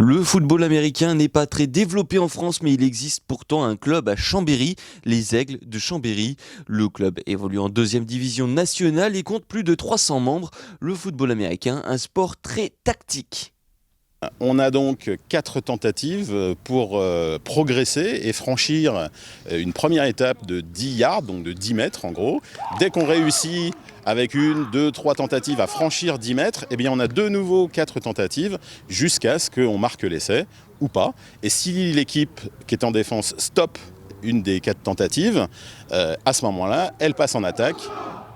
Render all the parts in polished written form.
Le football américain n'est pas très développé en France, mais il existe pourtant un club à Chambéry, les Aigles de Chambéry. Le club évolue en deuxième division nationale et compte plus de 300 membres. Le football américain, un sport très tactique. On a donc 4 tentatives pour progresser et franchir une première étape de 10 yards, donc de 10 mètres en gros. Dès qu'on réussit avec 1, 2, 3 tentatives à franchir 10 mètres, eh bien on a de nouveau 4 tentatives jusqu'à ce qu'on marque l'essai ou pas. Et si l'équipe qui est en défense stoppe une des 4 tentatives, à ce moment-là, elle passe en attaque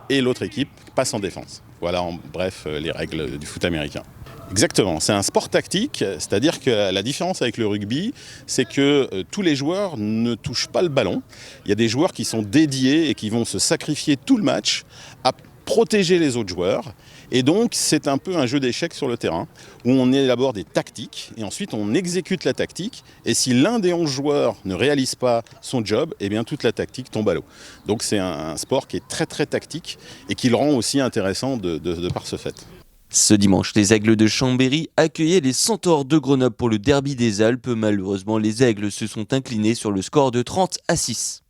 et l'autre équipe passe en défense. Voilà en bref les règles du foot américain. Exactement, c'est un sport tactique, c'est-à-dire que la différence avec le rugby, c'est que tous les joueurs ne touchent pas le ballon. Il y a des joueurs qui sont dédiés et qui vont se sacrifier tout le match à protéger les autres joueurs. Et donc, c'est un peu un jeu d'échecs sur le terrain, où on élabore des tactiques, et ensuite on exécute la tactique. Et si l'un des 11 joueurs ne réalise pas son job, eh bien toute la tactique tombe à l'eau. Donc c'est un sport qui est très très tactique, et qui le rend aussi intéressant de par ce fait. Ce dimanche, les Aigles de Chambéry accueillaient les Centaures de Grenoble pour le derby des Alpes. Malheureusement, les Aigles se sont inclinés sur le score de 30-6.